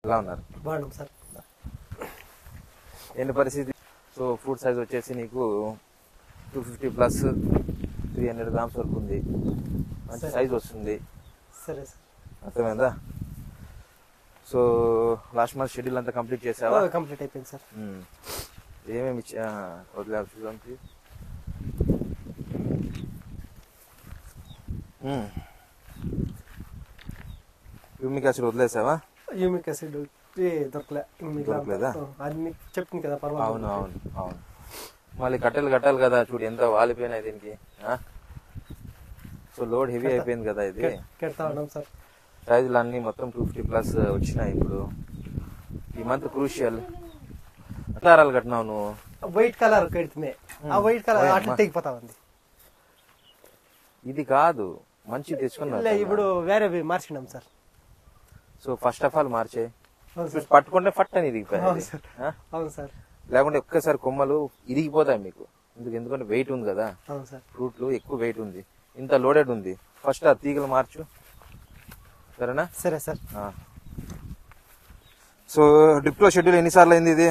ఎలా ఉన్నారు? బాగున్నాం సార్. ఏంటి పరిస్థితి? సో ఫ్రూట్ సైజ్ వచ్చేసి నీకు 250 ప్లస్ 300 గ్రామ్స్ వరకు ఉంది. మంచి సైజ్ వస్తుంది. సరే సార్, అర్థమైందా? సో లాస్ట్ మంత్ షెడ్యూల్ అంతా కంప్లీట్ చేసావా? కంప్లీట్ అయిపోయింది సార్. ఏమేమి వదిలేవు చూడండి. హ్యూమిక్ యాసిడ్ వదిలేసావా? హ్యూమిక్ యాసిడ్ దొరకలేదా? అది మీకు చెప్పింది కదా పర్వాలేదు. అవును అవును అవును. మళ్ళీ కట్టెలు కట్టాలి కదా, చూడు ఎంత వాలిపోయినాయి దీనికి. సో లోడ్ హెవీ అయిపోయింది కదా ఇది. కెడతా ఉన్నాం సార్. సైజులు అన్ని మొత్తం 250 ప్లస్ వచ్చినాయి. ఇప్పుడు ఈ మంత్ క్రూషియల్. అట్లారాలు కట్టినావు నువ్వు? వైట్ కలర్ కడితే ఆ వైట్ కలర్ అట్లా తెగిపోతా ఉంది. ఇది కాదు, మంచి తెచ్చుకున్నా. ఇప్పుడు వేరే మార్చినాం sir. So first of all మార్చే పట్టుకుంటే ఫట్ అని ఇరిగిపోయాయి. అవును సార్. లేకుంటే ఒక్కసారి కొమ్మలు ఇరిగిపోతాయి మీకు. ఎందుకంటే వెయిట్ ఉంది కదా, అవును సార్. ఫ్రూట్లు ఎక్కువ వెయిట్ ఉంది, ఇంత లోడెడ్ ఉంది. ఫస్ట్ ఆ తీగలు మార్చు, సరేనా? సరే సార్. సో డ్రిప్ లో షెడ్యూల్ ఎన్నిసార్లు అయింది ఇది?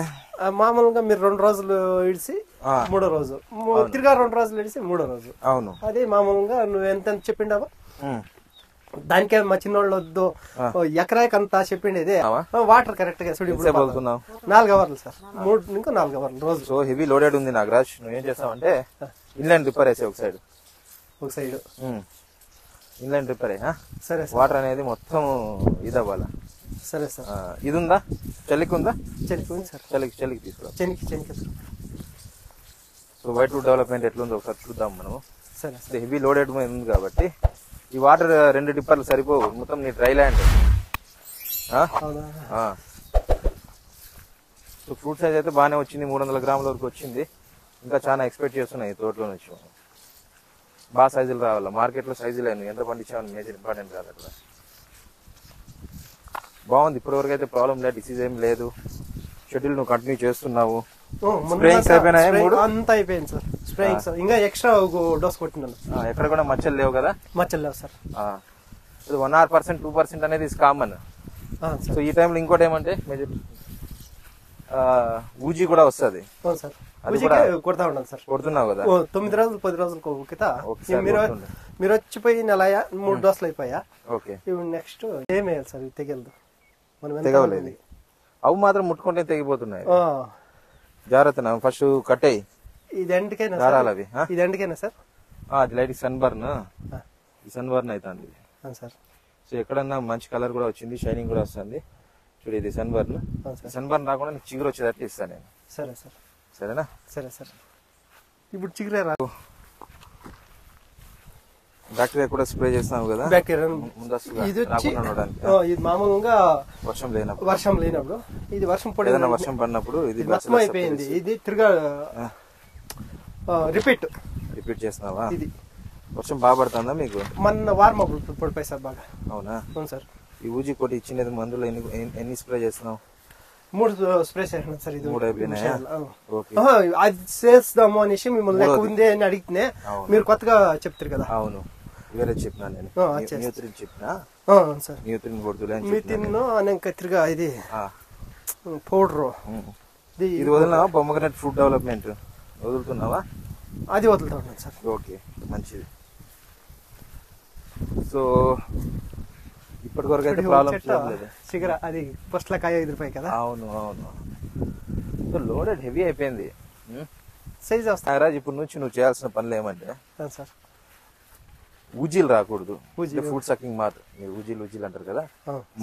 మామూలుగా మీరు 2 రోజులు ఇడిసి 3వ రోజు తిరిగా 2 రోజులు ఇడిసి 3వ రోజు. అవును. అదే మామూలుగా నువ్వు ఎంత చెప్పిండావా దానికే మా చిన్నోళ్ళు వద్దు ఎకరాకి అంతా చెప్పిండేది. వాటర్ కరెక్ట్ గా 4 అవర్లు సార్. 3 ఇంకా 4 అవర్లు రోజు. సో హెవీ లోడెడ్ ఉంది నాగరాజ్. నువ్వేం చేస్తావంటే ఇన్లైన్ రిపేర్ వేసే ఒక సైడ్ ఇన్లైన్ రిపేర్ అయ్యా. సరే. వాటర్ అనేది మొత్తం ఇది అవ్వాలా? సరే సార్. ఇది ఉందా? చలికి ఉందా? చలికి ఉంది సార్. చలికి తీసుకో. చెనికి. సో వైట్ వుడ్ డెవలప్మెంట్ ఎట్లుందో ఒకసారి చూద్దాం మనం. సరే. హెవీ లోడెడ్ ఉంది కాబట్టి ఈ వాటర్ 2 డిప్పర్లు సరిపోవు. మొత్తం నీ dry land. So fruit size అయితే బాగానే వచ్చింది, 300 గ్రాముల వరకు వచ్చింది. ఇంకా చాలా ఎక్స్పెక్ట్ చేస్తున్నాయి ఈ తోటలో నుంచి. బాగా సైజులు రావాలా. మార్కెట్ లో సైజు లేదు, ఎంత పండించామని మేజర్ ఇంపార్టెంట్ కాదు అట్లా. బాగుంది ఇప్పటివరకు అయితే, ప్రాబ్లం లేదు, డిసీజ్ ఏం లేదు. షెడ్యూల్ నువ్వు కంటిన్యూ చేస్తున్నావు. స్ప్రేయింగ్స్ అయిపోయినాయి? 3 అంతా అయిపోయింది సార్. స్ప్రేయింగ్స్ ఇంకా ఎక్స్ట్రా డోస్ కొట్టినాను. ఎక్కడ కూడా మచ్చలు లేవు కదా? మచ్చలు లేవు సార్. 1% 2% అనేది ఇస్ కామన్. సో ఈ టైంలో ఇంకోటి ఏమంటే ఊజీ కూడా వస్తుంది. కొడతా ఉన్నాను సార్. కొడుతున్నావు కదా? 9 రోజులు 10 రోజులు మీరు వచ్చిపోయి నెల 3 డోసులు అయిపోయా. ఓకే. ఇప్పుడు నెక్స్ట్ ఏం వేయాలి సార్? తెగలదు. తెగవలేదు. అవి మాత్రం ముట్టుకుంటే తెగిపోతున్నాయి. జాగ్రత్త. ఫస్ట్ కట్టేయి. ఇది ఎండ్కైనా అవి ఇది ఎండ్కైనా సార్? అది లైట్ సన్ బర్న్. ఈ సన్ బర్న్ అవుతుంది సార్. సో ఎక్కడన్నా మంచి కలర్ కూడా వచ్చింది, షైనింగ్ కూడా వస్తుంది. చూడు ఇది సన్ బర్న్. సన్ బర్న్ రాకుండా నీకు చిగురు వచ్చేటట్టు ఇస్తాను నేను. సరే సార్. సరేనా? సరే సార్. ఇప్పుడు చిగురే రాదు. బ్యాక్టీరియా కూడా స్ప్రే చేస్తావు కదా? బ్యాక్టీరియా ఇది మామూలుగా వర్షం లేనప్పుడు ఇది వర్షం పడినప్పుడు ఇది మొత్తం అయిపోయింది. ఇది తిరిగా రిపీట్ చేస్తున్నావా? ఇది వర్షం బాగా పడుతుందా మీకు? మన వారం పడిపోయి సార్ బాగా. అవునా? అవును సార్. ఈ ఊజీ కొట్టి ఇచ్చినది మందులు ఎన్ని స్ప్రే చేస్తున్నావు? 3 స్ప్రే చేసినాను సార్. ఇది 3 అయిపోయినాయా? అది చేస్తాము అనేసి మిమ్మల్ని లెక్క ఉంది అని అడిగితే మీరు కొత్తగా చెప్తారు కదా. అవును, వేరే చెప్పినా నేను. న్యూట్రిన్ చెప్పినా సార్. న్యూట్రిన్ కొడుతులే ఇంకా తిరిగా ఇది పౌడర్ ఇది వదిలినావా? పొమగ్రనేట్ ఫ్రూట్ డెవలప్మెంట్ వదులుతున్నావా? అది వదులుతా ఉన్నాను సార్. ఓకే, మంచిది. సో ఇప్పటి వరకు అయితే ప్రాబ్లమ్స్ లేదు. చిగర అది ఫస్ట్ లో కాయ ఎదిరిపోయి కదా. అవును. సో లోడెడ్ హెవీ అయిపోయింది. సైజ్ వస్తాయి రాజ్. ఇప్పుడు నుంచి నువ్వు చేయాల్సిన పనులు ఏమంటే సార్, ఊజీలు రాకూడదు. ఫ్రూట్ సకింగ్ మాత్, మీరు ఊజీలు అంటారు కదా,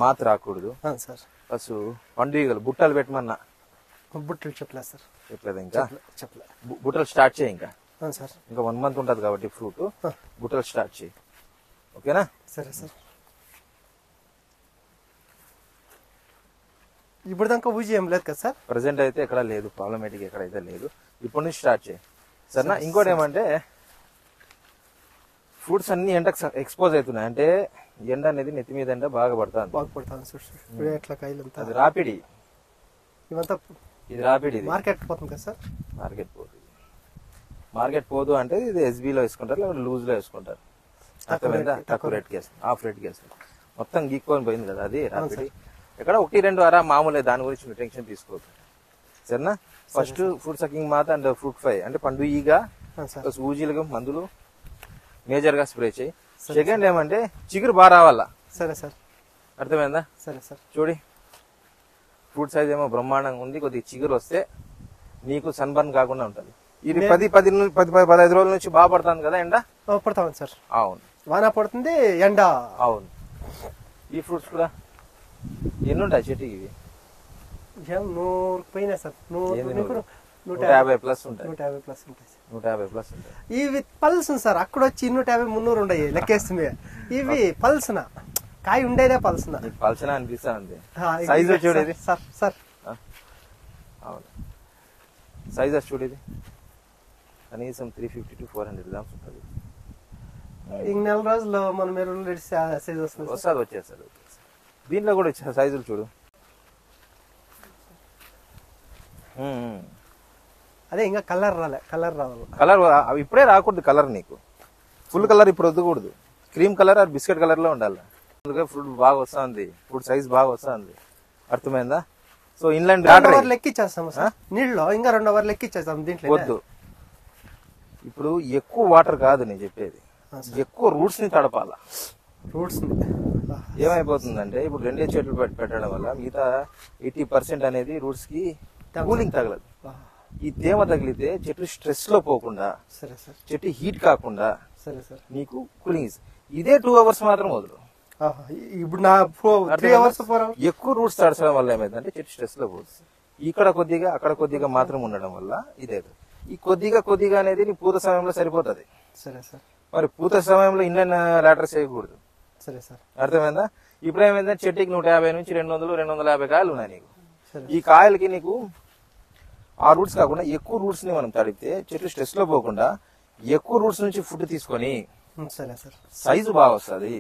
మాత్ రాకూడదు సార్. ప్లస్ పండుగలు బుట్టలు పెట్టమన్నా. బుట్టలు చెప్పలేదు సార్. చెప్పలేదు ఇంకా? బుట్టలు స్టార్ట్ చేయి. ఇంకా 1 మంత్ ఉంటుంది కాబట్టి ఫ్రూట్. బుట్టలు స్టార్ట్ చేయి. ఓకేనా? సరే సార్. ఇప్పుడు దాకా ఊజీ ఏం లేదు కదా సార్? ప్రెసెంట్ అయితే ఎక్కడ లేదు, ప్రాబ్లమేటిక్ ఎక్కడైతే లేదు. ఇప్పటి నుంచి స్టార్ట్ చేయి. సరేనా? ఇంకోటి ఏమంటే ఫ్రూట్స్ అన్ని ఎండకు ఎక్స్పోజ్ అవుతున్నాయి. అంటే ఎండ అనేది నెత్తి మీద ఎండ బాగా పడుతుంది. అది రాపిడి. ఇది రాపిడి. మార్కెట్ పోతుంది కదా సార్? మార్కెట్ పోదు అంటే ఇది ఎస్బీలో వేసుకుంటారు, లేకపోతే లూజ్ లో వేసుకుంటారు. తక్కువ రేట్కి వేస్తారు, హాఫ్ రేట్కి వేస్తారు. మొత్తం గీక్కొని పోయింది కదా అది రాపిడి. ఎక్కడ 1-2 అరా మామూలే, దాని గురించి మీరు టెన్షన్ తీసుకోవద్దు సరేనా. First fruit sucking Mata and fruit fly అంటే పండు ఈగ సార్ ప్లస్ ఊజీలుగా మందులు మేజర్ గా స్ప్రే చేయి. సెకండ్ ఏమంటే చిగురు బాగా రావాలా. సరే సార్ అర్థమైందా. సరే సార్ చూడి ఫ్రూట్ సైజ్ ఏమో బ్రహ్మాండంగా ఉంది. కొద్దిగా చిగురు వస్తే నీకు సన్బర్న్ కాకుండా ఉంటుంది. ఇది 10-15 రోజుల నుంచి బాగా పడుతుంది కదా ఎండ. పడతాం సార్. అవును వాన పడుతుంది ఎండ. అవును. ఈ ఫ్రూట్స్ కూడా ఎన్ని ఉంటాయి చెట్టు ఇవి? 100 పైన సార్. 150 ప్లస్ ఉంటాయి. 150 ప్లస్ ఉంటాయి. 150 ప్లస్ ఉంటాయి. ఇవి పల్స్ సార్. అక్కడ వచ్చి 250-300 ఉండయి లెక్కేస్తుంది. ఇవి పల్స్న కాయ ఉండేదే పల్స్న. పల్సన అనిపిస్తా ఉంది. సైజ్ చూడేది సార్. సార్ అవును సైజ్ చూడేది కనీసం 350-400 గ్రామ్స్ ఉంటుంది. ఇంక 4 రోజుల్లో మనం ఎరువులు సైజ్ వస్తుంది. వచ్చేస్తుంది. దీంట్లో కూడా సైజులు చూడు. అదే ఇంకా కలర్ రావాలి. కలర్ ఇప్పుడే రాకూడదు. కలర్ నీకు ఫుల్ కలర్ ఇప్పుడు వద్దకూడదు. Cream colour or biscuit colour లో ఉండాలి. అందుకే ఫ్రూట్ బాగా వస్తుంది. ఫ్రూట్ సైజ్ బాగా వస్తుంది. అర్థమైందా. సో ఇన్లాండ్ 2 అవర్లు ఎక్కిచ్చేస్తాం సార్ నీళ్ళు. ఇంకా 2 అవర్లు ఎక్కిచ్చేస్తాం దీంట్లో. వద్దు. ఇప్పుడు ఎక్కువ వాటర్ కాదు నేను చెప్పేది, ఎక్కువ రూట్స్ ని తడపాలా. రూట్స్ ఏమైపోతుందంటే ఇప్పుడు 2 చెట్లు పెట్టడం వల్ల మిగతా 80% అనేది రూట్స్ కి కూలింగ్ తగలదు. ఈ తేమ తగిలితే చెట్టు స్ట్రెస్ లో పోకుండా, సరే సార్ చెట్టు హీట్ కాకుండా సరే సార్ నీకు కూలింగ్. ఇదే 2 అవర్స్ మాత్రం వదులు. ఇప్పుడు నా 3 అవర్స్ ఎక్కువ రూట్స్ తడచడం వల్ల ఏమైందంటే చెట్టు స్ట్రెస్ లో పోతుంది. ఇక్కడ కొద్దిగా అక్కడ కొద్దిగా మాత్రం ఉండడం వల్ల ఇదే. ఈ కొద్దిగా అనేది నీ పూత సమయంలో సరిపోతుంది. సరే సార్. మరి పూత సమయంలో ఇండియన్ లాటర్స్ చేయకూడదు. సరే సార్. అర్థమైందా. ఇప్పుడు ఏమైందంటే చెట్టుకి 150 నుంచి 200-250 కాయలు ఉన్నాయి నీకు. ఈ కాయలకి నీకు ఆ రూట్స్ కాకుండా ఎక్కువ రూట్స్ ని మనం తడిపితే చెట్టు స్ట్రెస్ లో పోకుండా ఎక్కువ రూట్స్ నుంచి ఫుడ్ తీసుకొని సరే సార్ సైజు బాగా వస్తుంది.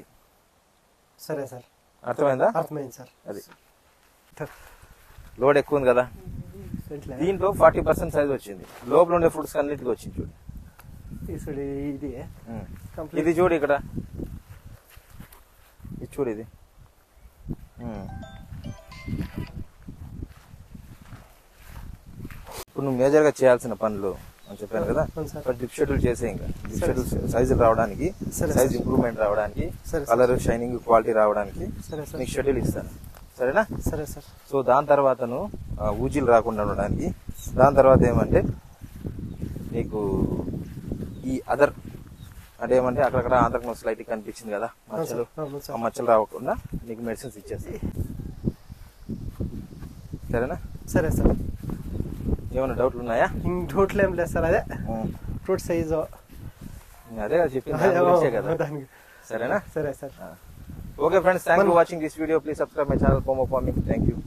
సరే సార్. అర్థమైందా. అర్థమైంది సార్. అది లోడ్ ఎక్కువ ఉంది కదా. దీంట్లో 40% సైజ్ వచ్చింది. లోపల ఉండే ఫ్రూట్స్ అన్నిటికీ వచ్చింది చూడు. ఇది చూడు ఇక్కడ. ఇది చూడు. ఇది ఇప్పుడు నువ్వు మేజర్ గా చేయాల్సిన పనులు అని చెప్పాను కదా. డ్రిప్ షెడ్యూల్ చేసే, ఇంకా డ్రిప్ షెడ్యూల్ సైజులు రావడానికి, సైజ్ ఇంప్రూవ్మెంట్ రావడానికి, కలర్ షైనింగ్ క్వాలిటీ రావడానికి నీకు షెడ్యూల్ ఇస్తాను. సరేనా. సరే సార్. సో దాని తర్వాత నువ్వు ఊజీలు రాకుండా ఉండడానికి, దాని తర్వాత ఏమంటే నీకు ఈ అదర్ అంటే ఏమంటే అక్కడక్కడ ఆంధ్రక్నోస్ లైట్ కనిపించింది కదా మచ్చలు, ఆ మచ్చలు రాకుండా నీకు మెడిసిన్స్ ఇచ్చేస్తాయి. సరేనా. సరే సార్. ఏమైనా డౌట్లు ఉన్నాయా? డౌట్లు ఏం లేదు సార్. అదే ఫ్రూట్ సైజు అదే చెప్పింది కదా. సరేనా. సరే sir. Okay friends, thank you watching this video. Please subscribe my channel for more farming. Thank you.